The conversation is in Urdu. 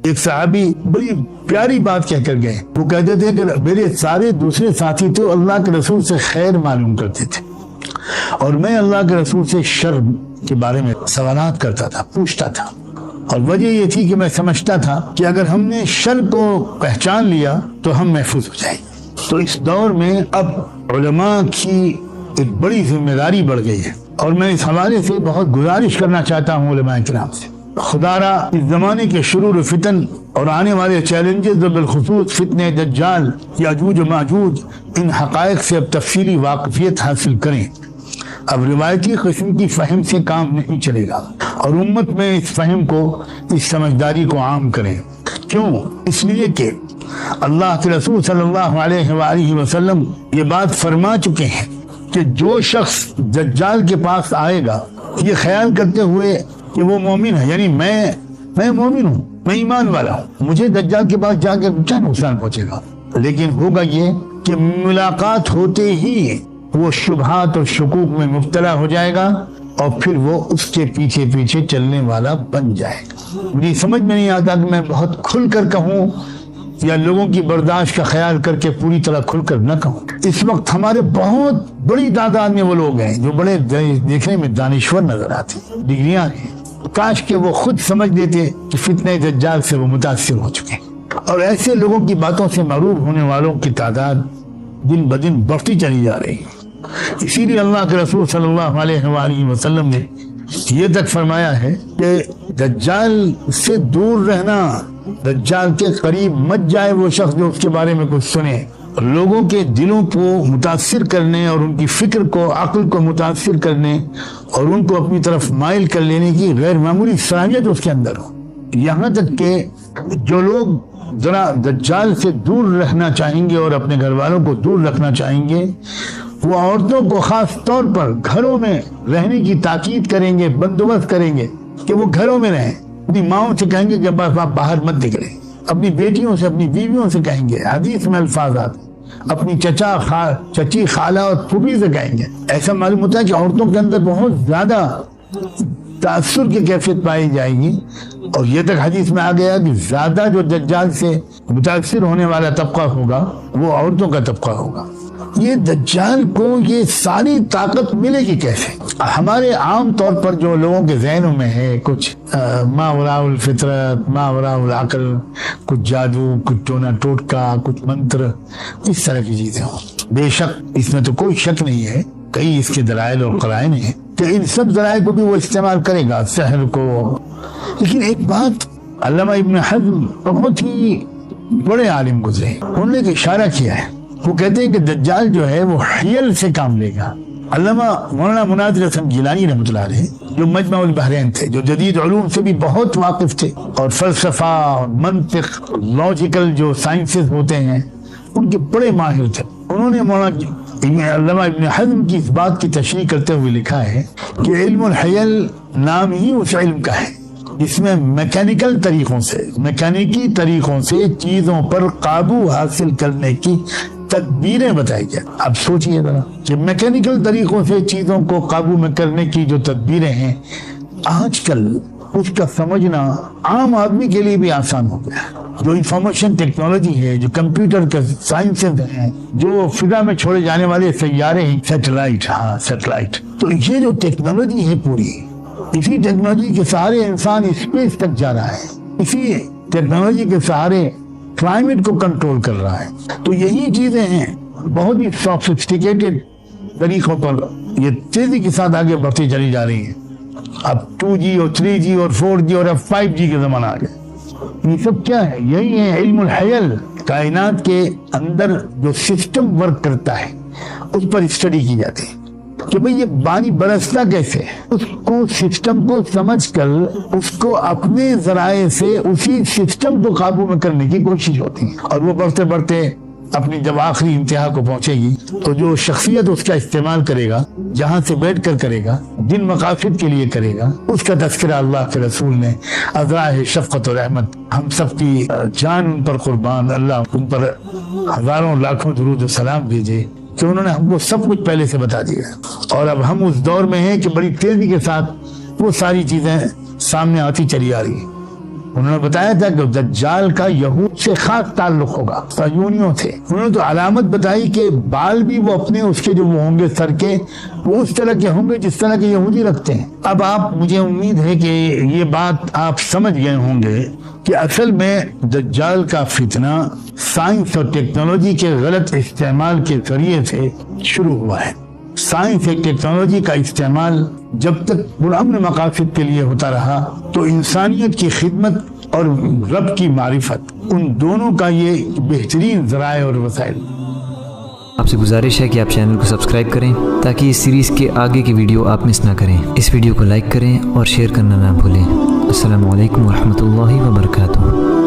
ایک صحابی بڑی پیاری بات کہہ کر گئے. وہ کہتے تھے کہ میرے سارے دوسرے ساتھی تو اللہ کے رسول سے خیر معلوم کرتے تھے اور میں اللہ کے رسول سے شر کے بارے میں سوالات کرتا تھا, پوچھتا تھا, اور وجہ یہ تھی کہ میں سمجھتا تھا کہ اگر ہم نے شر کو پہچان لیا تو ہم محفوظ ہو جائیں. تو اس دور میں اب علماء کی ایک بڑی ذمہ داری بڑھ گئی ہے, اور میں اس حوالے سے بہت گزارش کرنا چاہتا ہوں علماء کرام سے. خدا را اس زمانے کے شرور و فتن اور آنے والے چیلنجز و بالخصوص فتنہ دجال, یاجوج و ماجوج, ان حقائق سے اب تفصیلی واقفیت حاصل کریں. اب روایتی قسم کی فہم سے کام نہیں چلے گا, اور امت میں اس فہم کو, اس سمجھداری کو عام کریں. کیوں؟ اس لیے کہ اللہ کے رسول صلی اللہ علیہ وآلہ وسلم یہ بات فرما چکے ہیں کہ جو شخص دجال کے پاس آئے گا یہ خیال کرتے ہوئے کہ وہ مومن ہے, یعنی میں مومن ہوں, میں ایمان والا ہوں, مجھے دجال کے پاس جا کے کیا نقصان پہنچے گا, لیکن ہوگا یہ کہ ملاقات ہوتے ہی وہ شبہات اور شکوک میں مبتلا ہو جائے گا, اور پھر وہ اس کے پیچھے پیچھے چلنے والا بن جائے گا. مجھے سمجھ میں نہیں آتا کہ میں بہت کھل کر کہوں یا لوگوں کی برداشت کا خیال کر کے پوری طرح کھل کر نہ کہوں. اس وقت ہمارے بہت بڑی تعداد میں وہ لوگ ہیں جو بڑے دیکھنے میں دانشور نظر آتے, ڈگریاں ہیں, کاش کہ وہ خود سمجھ لیتے کہ فتنہ دجال سے وہ متاثر ہو چکے ہیں. اور ایسے لوگوں کی باتوں سے معروف ہونے والوں کی تعداد دن بدن بڑھتی چلی جا رہی ہے. اسی لیے اللہ کے رسول صلی اللہ علیہ وآلہ وسلم نے یہ تک فرمایا ہے کہ دجال سے دور رہنا, دجال کے قریب مت جائے وہ شخص جو اس کے بارے میں کچھ سنے. لوگوں کے دلوں کو متاثر کرنے اور ان کی فکر کو, عقل کو متاثر کرنے اور ان کو اپنی طرف مائل کر لینے کی غیر معمولی صلاحیت اس کے اندر ہو. یہاں تک کہ جو لوگ ذرا دجال سے دور رہنا چاہیں گے اور اپنے گھر والوں کو دور رکھنا چاہیں گے, وہ عورتوں کو خاص طور پر گھروں میں رہنے کی تاکید کریں گے, بندوبست کریں گے کہ وہ گھروں میں رہیں. اپنی ماؤں سے کہیں گے کہ بس آپ باہر مت نکلیں, اپنی بیٹیوں سے, اپنی بیویوں سے کہیں گے, حدیث میں الفاظ آتے, اپنی چچی, خالہ اور پھوپھی سے کہیں گے. ایسا معلوم ہوتا ہے کہ عورتوں کے اندر بہت زیادہ تاثر کی کیفیت پائی جائے گی, اور یہ تک حدیث میں آ گیا کہ زیادہ جو دجال سے متاثر ہونے والا طبقہ ہوگا وہ عورتوں کا طبقہ ہوگا. یہ دجال کو یہ ساری طاقت ملے گی کیسے؟ ہمارے عام طور پر جو لوگوں کے ذہنوں میں ہے کچھ ما وراء الفطرت, ما وراء العقل, کچھ جادو, کچھ ٹونا ٹوٹکا, کچھ منتر, اس طرح کی چیزیں ہوں. بے شک اس میں تو کوئی شک نہیں ہے, کئی اس کے دلائل اور قرائن ہیں کہ ان سب ذرائع کو بھی وہ استعمال کرے گا, سحر کو. لیکن ایک بات, علامہ ابن حزم بہت ہی بڑے عالم گزرے, انہوں نے ایک اشارہ کیا ہے. وہ کہتے ہیں کہ دجال جو ہے وہ حیل سے کام لے گا. علامہ مولانا مناظر حسن گیلانی رحمۃ اللہ علیہ جو مجمع البحرین تھے, جو جدید علوم سے بھی بہت واقف تھے, اور فلسفہ, منطق, لاجیکل جو سائنسز ہوتے ہیں ان کے بڑے ماہر تھے. انہوں نے مولانا علامہ ابن حزم کی اس بات کی تشریح کرتے ہوئے لکھا ہے کہ علم الحیل نام ہی اس علم کا ہے جس میں میکینیکل طریقوں سے, میکینیکی طریقوں سے چیزوں پر قابو حاصل کرنے کی تدبیریں بتائی جائیں. اب سوچئے ذرا کہ میکینیکل طریقوں سے چیزوں کو قابو میں کرنے کی جو تدبیریں ہیں, آج کل اس کا سمجھنا عام آدمی کے لیے بھی آسان ہو گیا. جو انفارمیشن ٹیکنالوجی ہے, جو کمپیوٹر کا سائنسز ہیں, جو فضا میں چھوڑے جانے والے سیارے ہیں, سیٹلائٹ, تو یہ جو ٹیکنالوجی ہے پوری, اسی ٹیکنالوجی کے سہارے انسان اسپیس تک جا رہا ہے, اسی ٹیکنالوجی کے سہارے کلائمیٹ کو کنٹرول کر رہا ہے. تو یہی چیزیں ہیں بہت ہی سوفسٹیکیٹڈ طریقوں پر یہ تیزی کے ساتھ آگے بڑھتی چلی جا رہی ہیں. اب 2G اور 3G اور 4G اور اب 5G کے زمانہ آ گیا. یہ سب کیا ہے؟ یہی ہے علم الحیل. کائنات کے اندر جو سسٹم ورک کرتا ہے اس پر اسٹڈی کی جاتی ہے کہ بھئی یہ پانی برستا کیسے ہے. اس کو سسٹم کو سمجھ کر اس کو اپنے ذرائع سے اسی سسٹم کو قابو میں کرنے کی کوشش ہوتی ہے, اور وہ بڑھتے بڑھتے اپنی جب آخری انتہا کو پہنچے گی تو جو شخصیت اس کا استعمال کرے گا, جہاں سے بیٹھ کر کرے گا, جن مقاصد کے لیے کرے گا, اس کا تذکرہ اللہ کے رسول نے ازراہ شفقت و رحمت, ہم سب کی جان ان پر قربان, اللہ ان پر ہزاروں لاکھوں درود و سلام بھیجے کہ انہوں نے ہم کو سب کچھ پہلے سے بتا دیا. اور اب ہم اس دور میں ہیں کہ بڑی تیزی کے ساتھ وہ ساری چیزیں سامنے آتی چلی آ رہی ہیں. انہوں نے بتایا تھا کہ دجال کا یہود سے خاص تعلق ہوگا، صہیونیوں تھے. انہوں نے تو علامت بتائی کہ بال بھی وہ اپنے اس کے جو وہ ہوں گے سر کے، وہ اس طرح کے ہوں گے جس طرح کے یہودی رکھتے ہیں. اب آپ، مجھے امید ہے کہ یہ بات آپ سمجھ گئے ہوں گے کہ اصل میں دجال کا فتنہ سائنس اور ٹیکنالوجی کے غلط استعمال کے ذریعے سے شروع ہوا ہے. سائنس اور ٹیکنالوجی کا استعمال جب تک پرامن مقاصد کے لیے ہوتا رہا تو انسانیت کی خدمت اور رب کی معرفت، ان دونوں کا یہ بہترین ذرائع اور وسائل. آپ سے گزارش ہے کہ آپ چینل کو سبسکرائب کریں تاکہ اس سیریز کے آگے کی ویڈیو آپ مس نہ کریں. اس ویڈیو کو لائک کریں اور شیئر کرنا نہ بھولیں. السلام علیکم ورحمۃ اللہ وبرکاتہ.